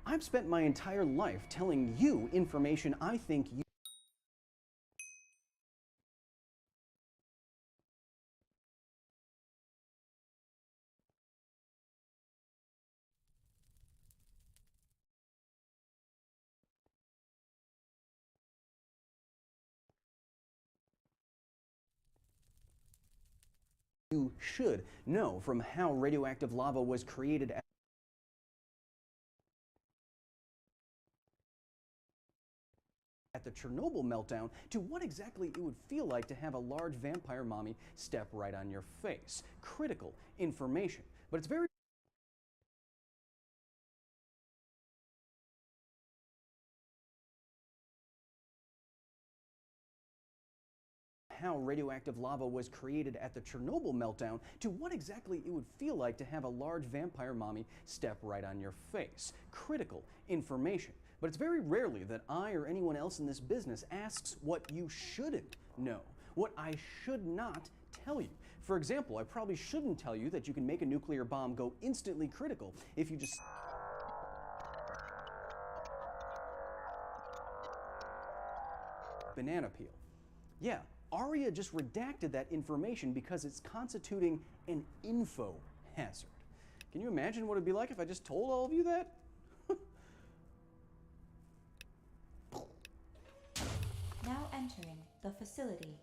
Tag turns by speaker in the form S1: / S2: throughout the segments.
S1: I've spent my entire life telling you information I think you should know, from how radioactive lava was created at the Chernobyl meltdown to what exactly it would feel like to have a large vampire mommy step right on your face. Critical information. But it's very how radioactive lava was created at the Chernobyl meltdown to what exactly it would feel like to have a large vampire mommy step right on your face. Critical information. But it's very rarely that I or anyone else in this business asks what you shouldn't know, what I should not tell you. For example, I probably shouldn't tell you that you can make a nuclear bomb go instantly critical if you just banana peel. Yeah, ARIA just redacted that information because it's constituting an info hazard. Can you imagine what it'd be like if I just told all of you that?
S2: Now entering the facility.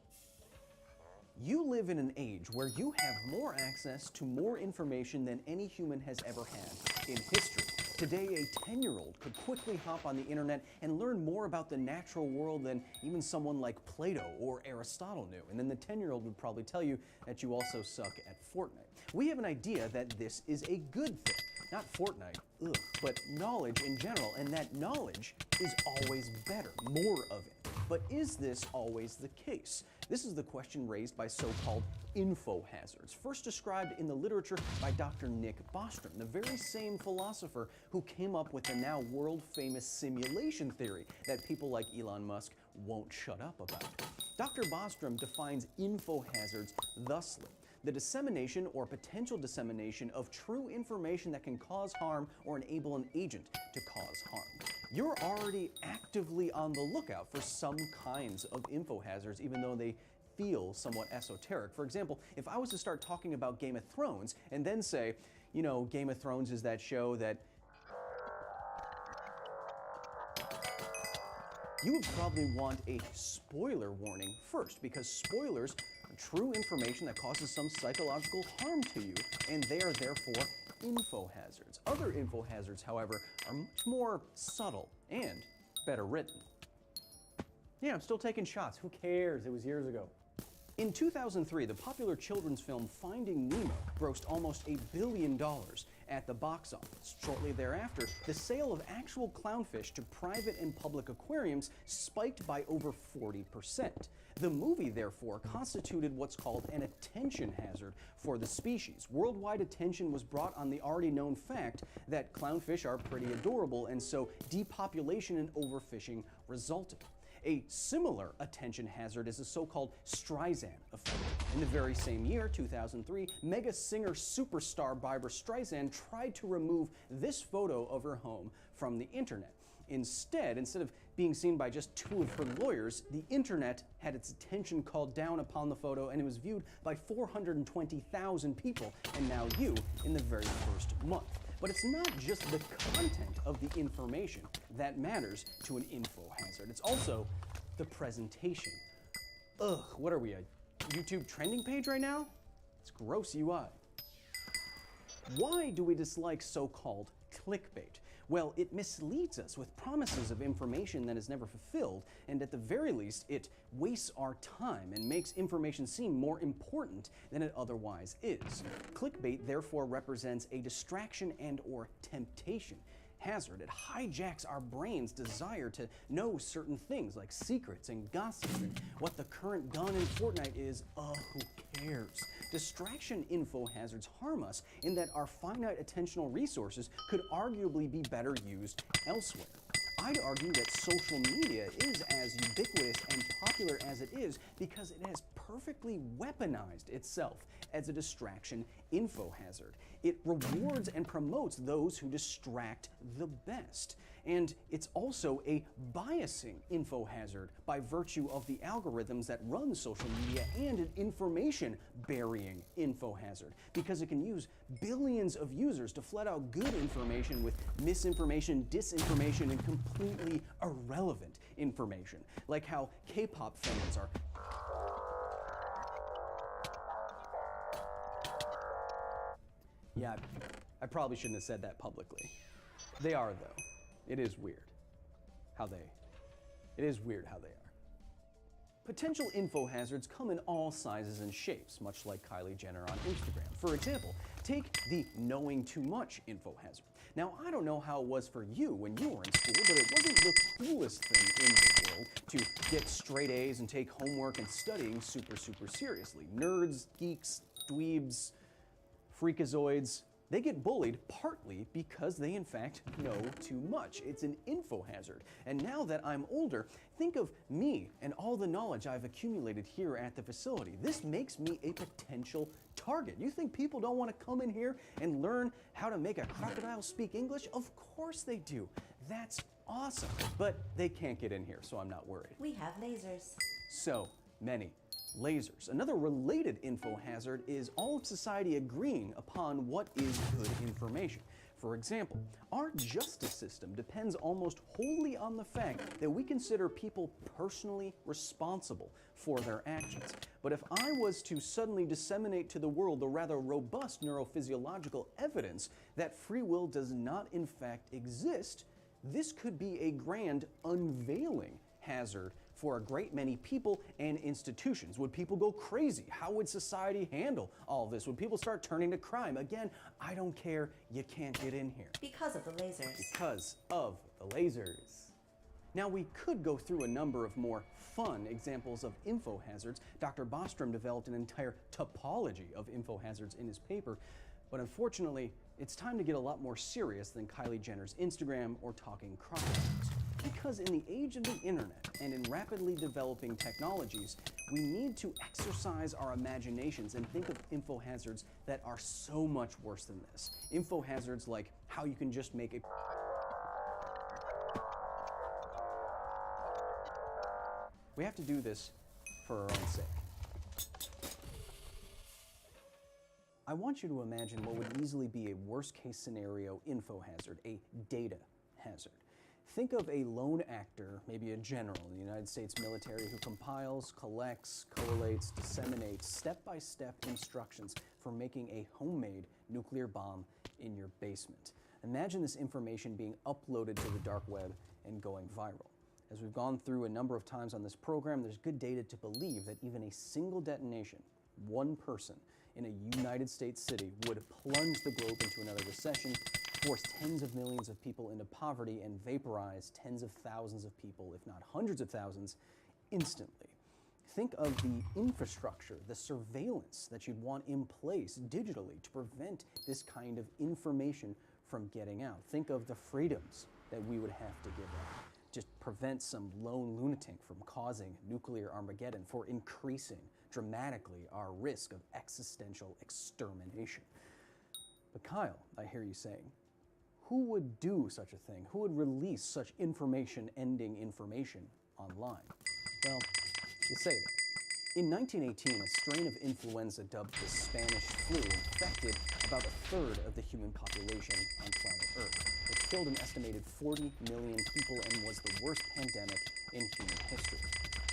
S1: You live in an age where you have more access to more information than any human has ever had in history. Today, a 10-year-old could quickly hop on the internet and learn more about the natural world than even someone like Plato or Aristotle knew. And then the 10-year-old would probably tell you that you also suck at Fortnite. We have an idea that this is a good thing. Not Fortnite, ugh, but knowledge in general, and that knowledge is always better, more of it. But is this always the case? This is the question raised by so-called info hazards, first described in the literature by Dr. Nick Bostrom, the very same philosopher who came up with the now world-famous simulation theory that people like Elon Musk won't shut up about. Dr. Bostrom defines info hazards thusly: the dissemination or potential dissemination of true information that can cause harm or enable an agent to cause harm. You're already actively on the lookout for some kinds of info hazards, even though they feel somewhat esoteric. For example, if I was to start talking about Game of Thrones and then say, you know, Game of Thrones is that show that you would probably want a spoiler warning first, because spoilers are true information that causes some psychological harm to you, and they are therefore info hazards. Other info hazards, however, are much more subtle and better written. Yeah, I'm still taking shots. Who cares? It was years ago. In 2003, the popular children's film Finding Nemo grossed almost $1 billion at the box office. Shortly thereafter, the sale of actual clownfish to private and public aquariums spiked by over 40%. The movie, therefore, constituted what's called an attention hazard for the species. Worldwide attention was brought on the already known fact that clownfish are pretty adorable, and so depopulation and overfishing resulted. A similar attention hazard is the so-called Streisand effect. In the very same year, 2003, mega singer superstar Barbra Streisand tried to remove this photo of her home from the internet. Instead of being seen by just 2 of her lawyers, the internet had its attention called down upon the photo, and it was viewed by 420,000 people, and now you in the very first month. But it's not just the content of the information that matters to an info hazard. It's also the presentation. Ugh, what are we, a YouTube trending page right now? It's gross UI. Why do we dislike so-called clickbait? Well, it misleads us with promises of information that is never fulfilled, and at the very least, it wastes our time and makes information seem more important than it otherwise is. Clickbait therefore represents a distraction and/or temptation hazard. It hijacks our brain's desire to know certain things like secrets and gossip and what the current gun in Fortnite is. Who cares? Distraction info hazards harm us in that our finite attentional resources could arguably be better used elsewhere. I'd argue that social media is as ubiquitous and popular as it is because it has perfectly weaponized itself as a distraction info hazard. It rewards and promotes those who distract the best. And it's also a biasing info hazard by virtue of the algorithms that run social media, and an information burying info hazard because it can use billions of users to flood out good information with misinformation, disinformation, and completely irrelevant information, like how K-pop fans are I probably shouldn't have said that publicly. They are, though. It is weird how they are. Potential info hazards come in all sizes and shapes, much like Kylie Jenner on Instagram. For example, take the knowing too much info hazard. Now, I don't know how it was for you when you were in school, but it wasn't the coolest thing in the world to get straight A's and take homework and studying super seriously. Nerds, geeks, dweebs, freakazoids, they get bullied partly because they in fact know too much. It's an info hazard. And now that I'm older, think of me and all the knowledge I've accumulated here at the facility. This makes me a potential target. You think people don't want to come in here and learn how to make a crocodile speak English? Of course they do. That's awesome. But they can't get in here, so I'm not worried.
S2: We have lasers.
S1: So many lasers. Another related info hazard is all of society agreeing upon what is good information. For example, our justice system depends almost wholly on the fact that we consider people personally responsible for their actions. But if I was to suddenly disseminate to the world the rather robust neurophysiological evidence that free will does not in fact exist, this could be a grand unveiling hazard for a great many people and institutions. Would people go crazy? How would society handle all this? Would people start turning to crime? Again, I don't care, you can't get in here.
S2: Because of the lasers.
S1: Because of the lasers. Now, we could go through a number of more fun examples of info hazards. Dr. Bostrom developed an entire topology of info hazards in his paper, but unfortunately, it's time to get a lot more serious than Kylie Jenner's Instagram or talking crocodiles. Because in the age of the internet and in rapidly developing technologies, we need to exercise our imaginations and think of info hazards that are so much worse than this. Info hazards like how you can just make a We have to do this for our own sake. I want you to imagine what would easily be a worst-case scenario info hazard, a data hazard. Think of a lone actor, maybe a general in the United States military, who compiles, collects, collates, disseminates step-by-step instructions for making a homemade nuclear bomb in your basement. Imagine this information being uploaded to the dark web and going viral. As we've gone through a number of times on this program, there's good data to believe that even a single detonation, one person in a United States city, would plunge the globe into another recession, force tens of millions of people into poverty, and vaporize tens of thousands of people, if not hundreds of thousands, instantly. Think of the infrastructure, the surveillance that you'd want in place digitally to prevent this kind of information from getting out. Think of the freedoms that we would have to give up. Just prevent some lone lunatic from causing nuclear Armageddon, for increasing dramatically our risk of existential extermination. But Kyle, I hear you saying, who would do such a thing? Who would release such information-ending information online? Well, you say that. In 1918, a strain of influenza dubbed the Spanish flu infected about a third of the human population on planet Earth. It killed an estimated 40 million people and was the worst pandemic in human history.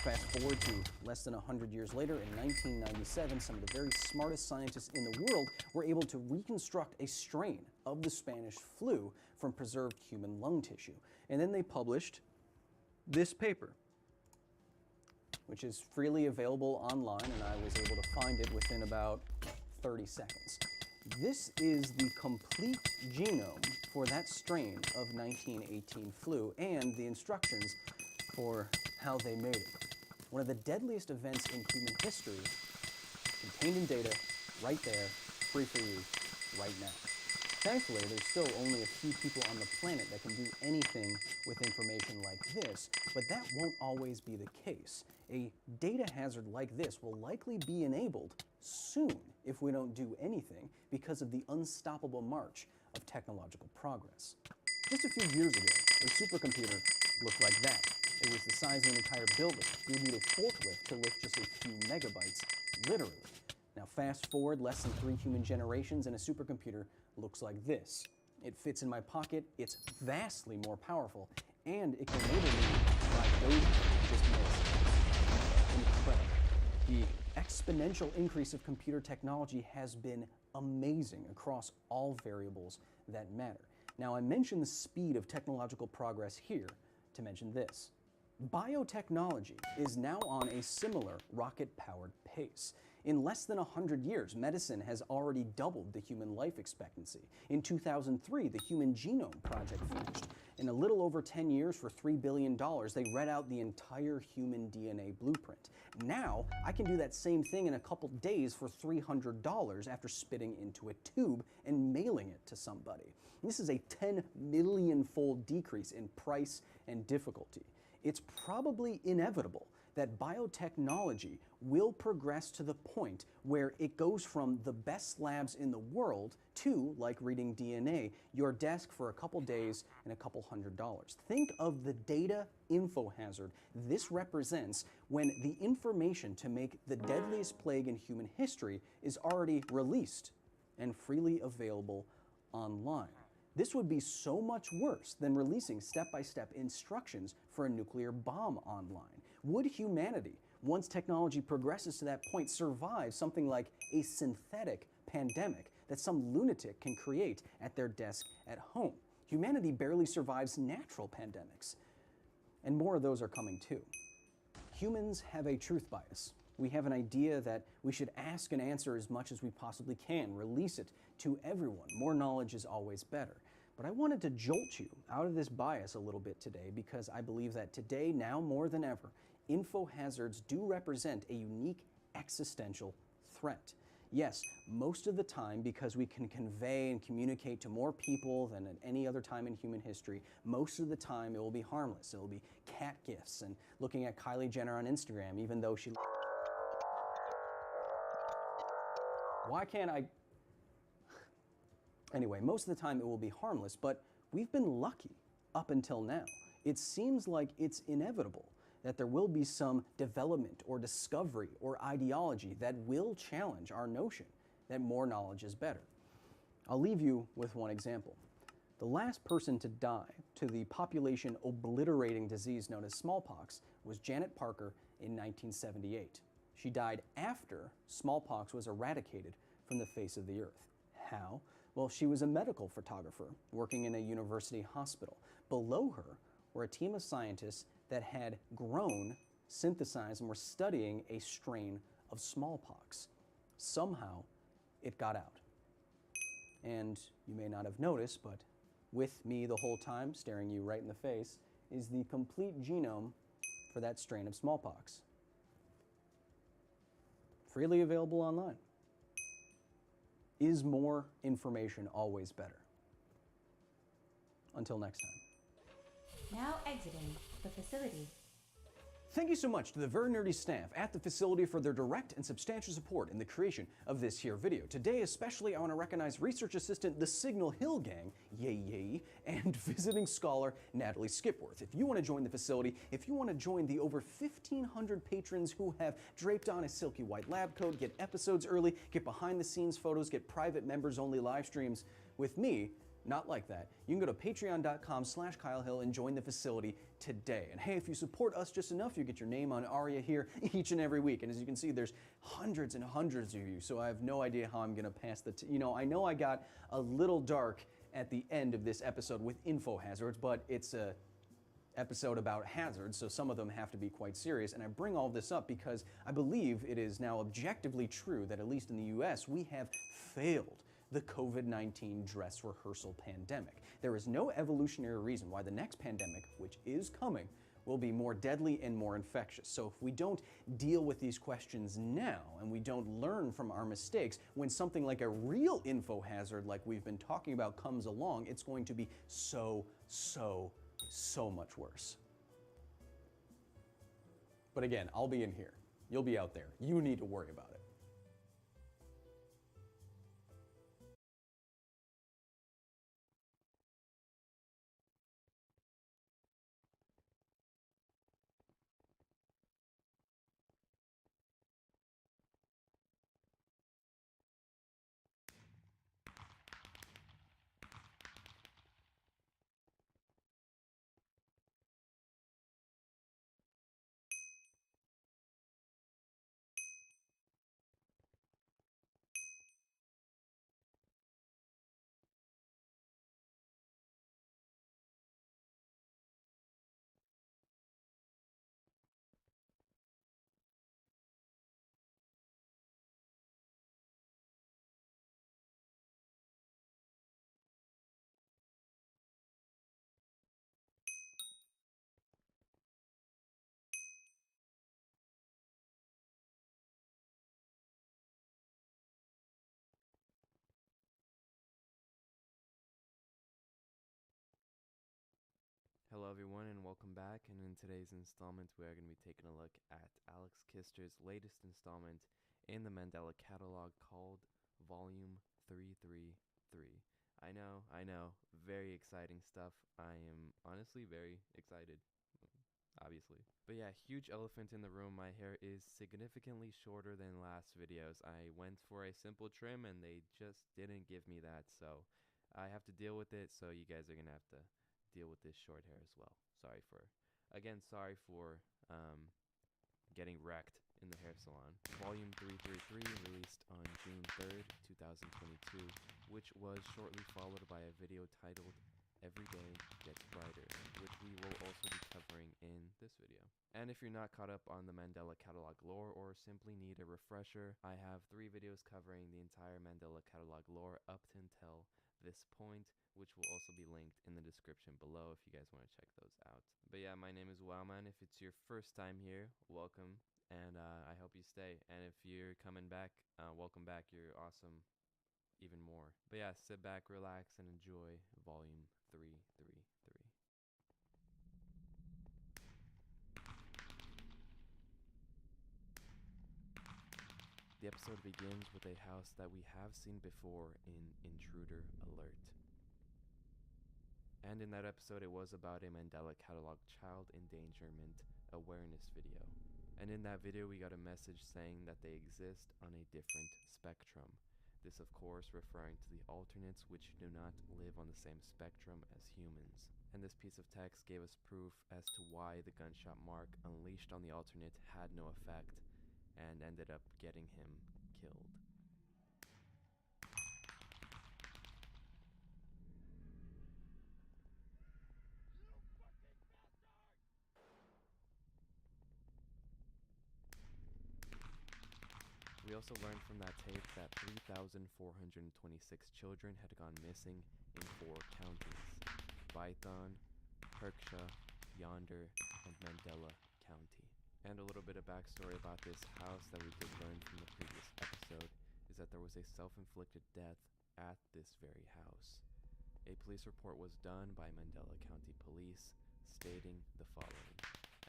S1: Fast forward to less than 100 years later, in 1997, some of the very smartest scientists in the world were able to reconstruct a strain of the Spanish flu from preserved human lung tissue. And then they published this paper, which is freely available online, and I was able to find it within about 30 seconds. This is the complete genome for that strain of 1918 flu and the instructions for how they made it. One of the deadliest events in human history, contained in data, right there, free for you, right now. Thankfully, there's still only a few people on the planet that can do anything with information like this, but that won't always be the case. A data hazard like this will likely be enabled soon if we don't do anything because of the unstoppable march of technological progress. Just a few years ago, a supercomputer looked like that. It was the size of an entire building. You would need a forklift to lift just a few megabytes, literally. Now fast forward less than 3 human generations and a supercomputer looks like this. It fits in my pocket, it's vastly more powerful, and it can enable me to buy Doge in just minutes. Incredible. The exponential increase of computer technology has been amazing across all variables that matter. Now I mention the speed of technological progress here to mention this. Biotechnology is now on a similar rocket-powered pace. In less than 100 years, medicine has already doubled the human life expectancy. In 2003, the Human Genome Project finished. In a little over 10 years, for $3 billion, they read out the entire human DNA blueprint. Now, I can do that same thing in a couple days for $300 after spitting into a tube and mailing it to somebody. This is a 10 million-fold decrease in price and difficulty. It's probably inevitable that biotechnology will progress to the point where it goes from the best labs in the world to, like reading DNA, your desk for a couple days and a couple $100. Think of the data info hazard this represents when the information to make the deadliest plague in human history is already released and freely available online. This would be so much worse than releasing step-by-step instructions for a nuclear bomb online. Would humanity, once technology progresses to that point, survive something like a synthetic pandemic that some lunatic can create at their desk at home? Humanity barely survives natural pandemics. And more of those are coming too. Humans have a truth bias. We have an idea that we should ask and answer as much as we possibly can, release it to everyone. More knowledge is always better. But I wanted to jolt you out of this bias a little bit today because I believe that today, now more than ever, info hazards do represent a unique existential threat. Yes, most of the time, because we can convey and communicate to more people than at any other time in human history, most of the time it will be harmless. It will be cat gifs and looking at Kylie Jenner on Instagram, even though she... Why can't I... Anyway, most of the time it will be harmless, but we've been lucky up until now. It seems like it's inevitable that there will be some development or discovery or ideology that will challenge our notion that more knowledge is better. I'll leave you with one example. The last person to die to the population obliterating disease known as smallpox was Janet Parker in 1978. She died after smallpox was eradicated from the face of the earth. How? Well, she was a medical photographer working in a university hospital. Below her were a team of scientists that had grown, synthesized, and were studying a strain of smallpox. Somehow, it got out. And you may not have noticed, but with me the whole time, staring you right in the face, is the complete genome for that strain of smallpox. Freely available online. Is more information always better? Until next time.
S2: Now exiting the facility.
S1: Thank you so much to the very nerdy staff at the facility for their direct and substantial support in the creation of this here video. Today especially, I want to recognize research assistant the Signal Hill Gang, yay, and visiting scholar Natalie Skipworth. If you want to join the facility, if you want to join the over 1,500 patrons who have draped on a silky white lab coat, get episodes early, get behind the scenes photos, get private members only live streams with me, not like that. You can go to patreon.com/Kyle Hill and join the facility today. And hey, if you support us just enough, you get your name on Aria here each and every week. And as you can see, there's hundreds and hundreds of you, so I have no idea how I'm gonna pass the, I know I got a little dark at the end of this episode with info hazards, but it's a episode about hazards, so some of them have to be quite serious. And I bring all this up because I believe it is now objectively true that at least in the US, we have failed the COVID-19 dress rehearsal pandemic. There is no evolutionary reason why the next pandemic, which is coming, will be more deadly and more infectious. So if we don't deal with these questions now and we don't learn from our mistakes, when something like a real info hazard like we've been talking about comes along, it's going to be so much worse. But again, I'll be in here. You'll be out there. You need to worry about it.
S3: Hello everyone and welcome back, and in today's installment we are going to be taking a look at Alex Kister's latest installment in the Mandela catalog called Volume 333. I know, very exciting stuff. I am honestly very excited, obviously. But yeah, huge elephant in the room, my hair is significantly shorter than last videos. I went for a simple trim and they just didn't give me that, so I have to deal with it, so you guys are going to have to deal with this short hair as well. Sorry for getting wrecked in the hair salon. Volume 333 released on June 3rd, 2022, which was shortly followed by a video titled Every Day Gets Brighter, which we will also be covering in this video. And if you're not caught up on the Mandela catalog lore or simply need a refresher, I have 3 videos covering the entire Mandela catalog lore up until this point, which will also be linked in the description below if you guys want to check those out. But yeah, my name is Wowman. If it's your first time here, welcome, and I hope you stay. And if you're coming back, welcome back. You're awesome even more. But yeah, sit back, relax, and enjoy Volume 333. The episode begins with a house that we have seen before in Intruder Alert. And in that episode, it was about a Mandela Catalog child endangerment awareness video. And in that video, we got a message saying that they exist on a different spectrum. This, of course, referring to the alternates which do not live on the same spectrum as humans. And this piece of text gave us proof as to why the gunshot mark unleashed on the alternate had no effect and ended up getting him killed. We also learned from that tape that 3,426 children had gone missing in 4 counties: Python, Perksha, Yonder, and Mandela County. And a little bit of backstory about this house that we did learn from the previous episode is that there was a self-inflicted death at this very house. A police report was done by Mandela County Police stating the following: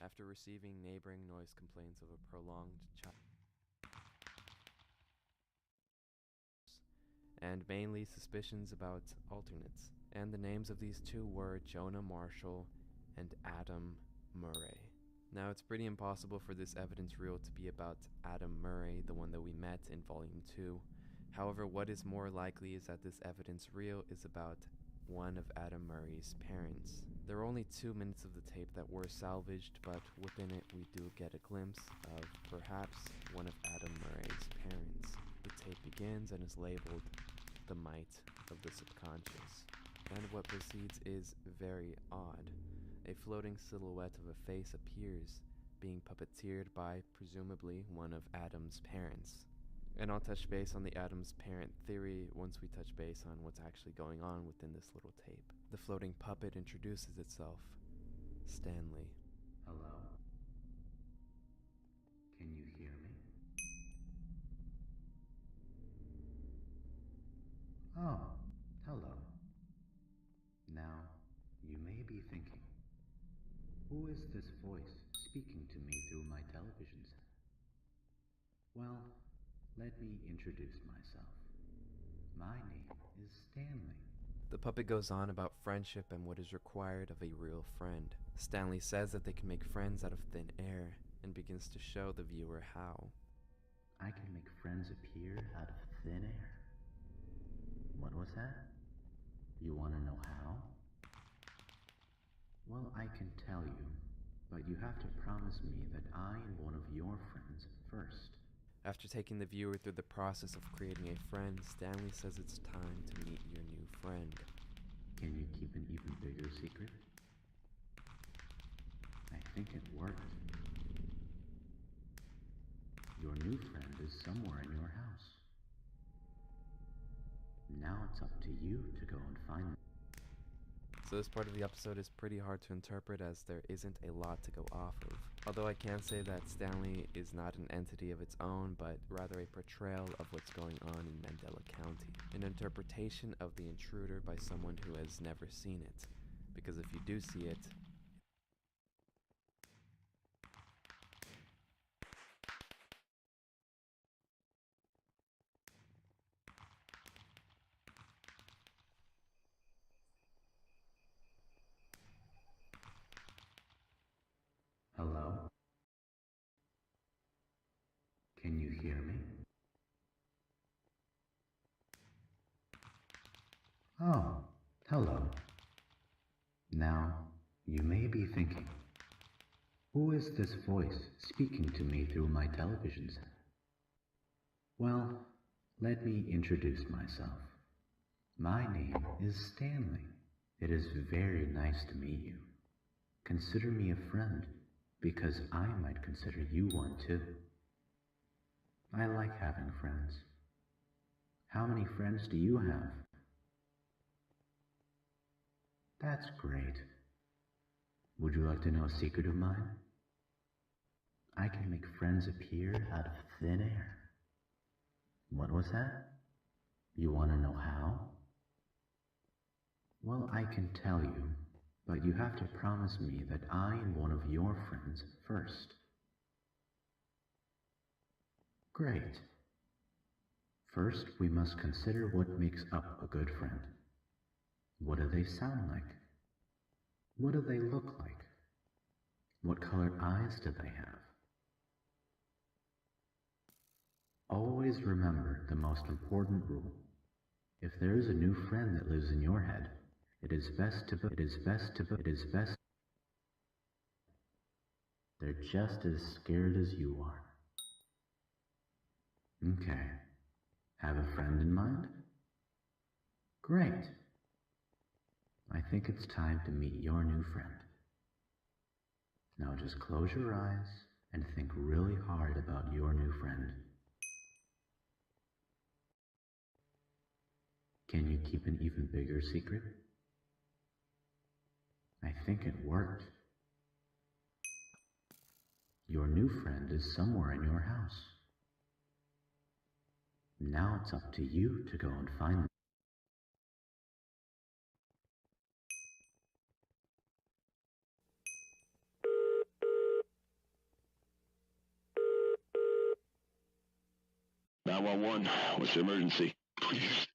S3: after receiving neighboring noise complaints of a prolonged child and mainly suspicions about alternates. And the names of these 2 were Jonah Marshall and Adam Murray. Now, it's pretty impossible for this evidence reel to be about Adam Murray, the one that we met in Volume 2. However, what is more likely is that this evidence reel is about one of Adam Murray's parents. There are only 2 minutes of the tape that were salvaged, but within it we do get a glimpse of perhaps one of Adam Murray's parents. The tape begins and is labeled The Might of the Subconscious. And what proceeds is very odd. A floating silhouette of a face appears, being puppeteered by, presumably, one of Adam's parents. And I'll touch base on the Adam's parent theory once we touch base on what's actually going on within this little tape. The floating puppet introduces itself. Stanley.
S4: Hello. Oh, hello. Now, you may be thinking, who is this voice speaking to me through my television set? Well, let me introduce myself. My name is Stanley.
S3: The puppet goes on about friendship and what is required of a real friend. Stanley says that they can make friends out of thin air and begins to show the viewer how.
S4: I can make friends appear out of thin air. What was that? You want to know how? Well, I can tell you, but you have to promise me that I am one of your friends first.
S3: After taking the viewer through the process of creating a friend, Stanley says it's time to meet your new friend.
S4: Can you keep an even bigger secret? I think it worked. Your new friend is somewhere in your house. Now it's up to you to go and find them.
S3: So this part of the episode is pretty hard to interpret as there isn't a lot to go off of. Although I can say that Stanley is not an entity of its own, but rather a portrayal of what's going on in Mandela County. An interpretation of the intruder by someone who has never seen it. Because if you do see it,
S4: Hello? Can you hear me? Oh, hello. Now, you may be thinking, who is this voice speaking to me through my television set? Well, let me introduce myself. My name is Stanley. It is very nice to meet you. Consider me a friend, because I might consider you one too. I like having friends. How many friends do you have? That's great. Would you like to know a secret of mine? I can make friends appear out of thin air. What was that? You want to know how? Well, I can tell you, but you have to promise me that I am one of your friends first. Great. First, we must consider what makes up a good friend. What do they sound like? What do they look like? What colored eyes do they have? Always remember the most important rule. If there is a new friend that lives in your head, it is best. They're just as scared as you are. Okay. Have a friend in mind? Great. I think it's time to meet your new friend. Now just close your eyes and think really hard about your new friend. Can you keep an even bigger secret? I think it worked. Your new friend is somewhere in your house. Now it's up to you to go and find them.
S5: What's the emergency? Please,